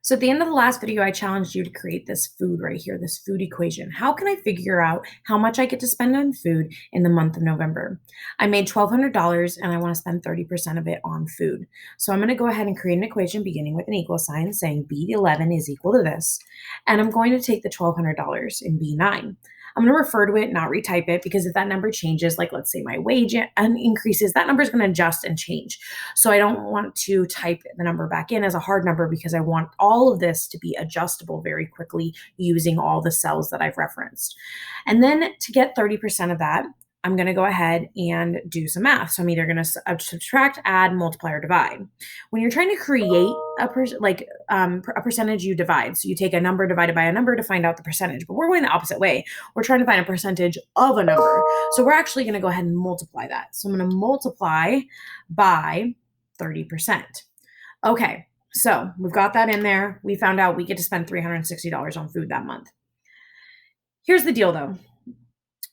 So at the end of the last video, I challenged you to create this food right here, this food equation. How can I figure out how much I get to spend on food in the month of November? I made $1,200 and I want to spend 30% of it on food. So I'm going to go ahead and create an equation beginning with an equal sign saying B11 is equal to this. And I'm going to take the $1,200 in B9. I'm going to refer to it, not retype it, because if that number changes, like let's say my wage increases, that number is going to adjust and change. So I don't want to type the number back in as a hard number because I want all of this to be adjustable very quickly using all the cells that I've referenced. And then to get 30% of that, I'm going to go ahead and do some math. So I'm either going to subtract, add, multiply, or divide. When you're trying to create a percentage, you divide. So you take a number divided by a number to find out the percentage. But we're going the opposite way. We're trying to find a percentage of a number. So we're actually going to go ahead and multiply that. So I'm going to multiply by 30%. Okay, so we've got that in there. We found out we get to spend $360 on food that month. Here's the deal though.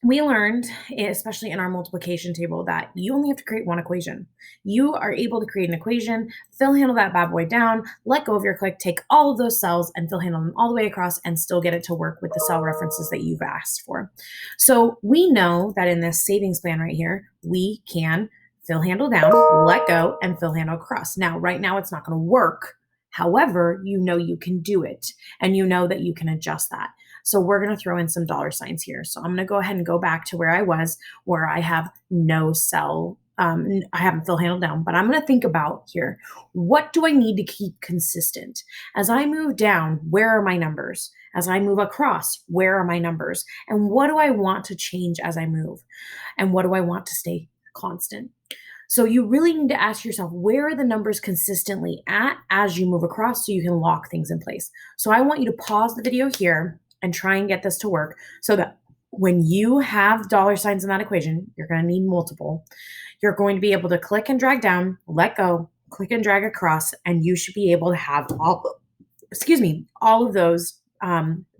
We learned, especially in our multiplication table, that you only have to create one equation. You are able to create an equation, fill handle that bad boy down, let go of your click, take all of those cells and fill handle them all the way across and still get it to work with the cell references that you've asked for. So we know that in this savings plan right here, we can fill handle down, let go, and fill handle across. Now, right now, it's not going to work. However, you know you can do it and you know that you can adjust that. So we're going to throw in some dollar signs here. So I'm going to go ahead and go back to where I was, where I have no cell. I haven't fill handle down, but I'm going to think about here. What do I need to keep consistent? As I move down, where are my numbers? As I move across, where are my numbers? And what do I want to change as I move? And what do I want to stay constant? So you really need to ask yourself, where are the numbers consistently at as you move across so you can lock things in place? So I want you to pause the video here and try and get this to work so that when you have dollar signs in that equation, you're going to need multiple. You're going to be able to click and drag down, let go, click and drag across, and you should be able to have all of those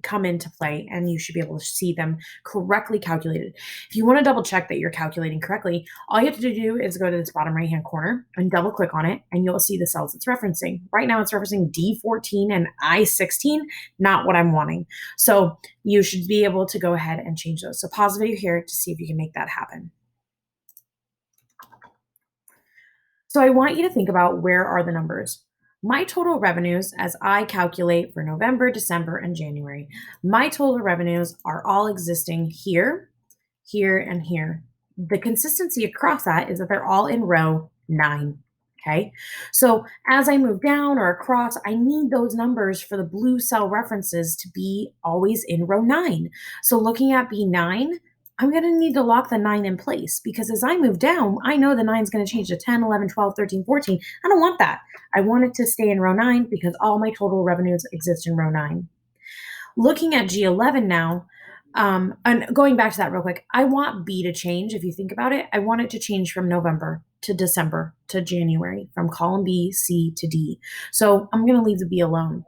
come into play, and you should be able to see them correctly calculated. If you want to double check that you're calculating correctly, all you have to do is go to this bottom right hand corner and double click on it, and you'll see the cells it's referencing. Right now it's referencing D14 and I16, not what I'm wanting. So you should be able to go ahead and change those. So pause the video here to see if you can make that happen. So I want you to think about, where are the numbers? My total revenues, as I calculate for November, December, and January, my total revenues are all existing here, here, and here. The consistency across that is that they're all in row 9. Okay, so as I move down or across, I need those numbers for the blue cell references to be always in row 9. So looking at B9, I'm going to need to lock the 9 in place, because as I move down, I know the 9 is going to change to 10, 11, 12, 13, 14. I don't want that. I want it to stay in row 9 because all my total revenues exist in row 9. Looking at G11 now, and going back to that real quick, I want B to change. If you think about it, I want it to change from November to December to January, from column B, C to D. So I'm going to leave the B alone.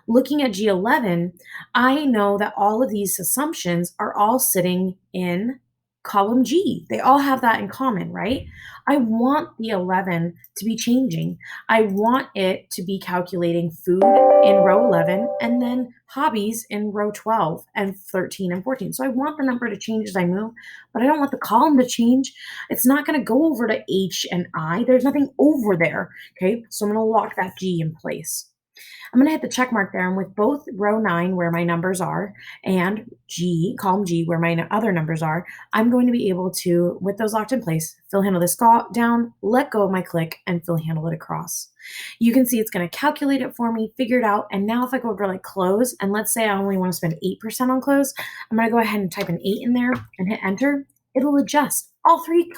Looking at G11, I know that all of these assumptions are all sitting in column G. They all have that in common, right? I want the 11 to be changing. I want it to be calculating food in row 11 and then hobbies in row 12 and 13 and 14. So I want the number to change as I move, but I don't want the column to change. It's not going to go over to H and I. There's nothing over there. Okay, so I'm going to lock that G in place. I'm going to hit the check mark there, and with both row 9 where my numbers are and column G where my other numbers are, I'm going to be able to, with those locked in place, fill handle this down, let go of my click, and fill handle it across. You can see it's going to calculate it for me, figure it out, and now if I go over like close, and let's say I only want to spend 8% on close, I'm going to go ahead and type an 8 in there and hit enter. It'll adjust all three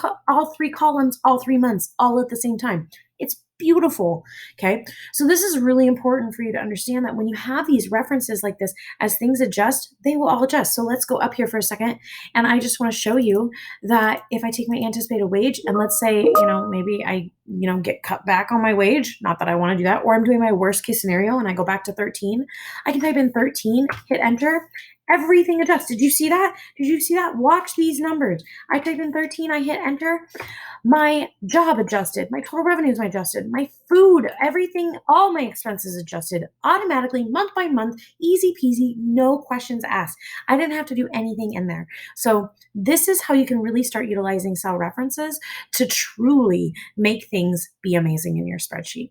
columns, all 3 months, all at the same time. It's beautiful. Okay. So this is really important for you to understand, that when you have these references like this, as things adjust, they will all adjust. So let's go up here for a second. And I just want to show you that if I take my anticipated wage and let's say, maybe I get cut back on my wage. Not that I want to do that. Or I'm doing my worst case scenario and I go back to 13. I can type in 13, hit enter. Everything adjusts. Did you see that? Did you see that? Watch these numbers. I type in 13, I hit enter. My job adjusted, my total revenues adjusted, my food, everything, all my expenses adjusted automatically, month by month, easy peasy, no questions asked. I didn't have to do anything in there. So, this is how you can really start utilizing cell references to truly make things be amazing in your spreadsheet.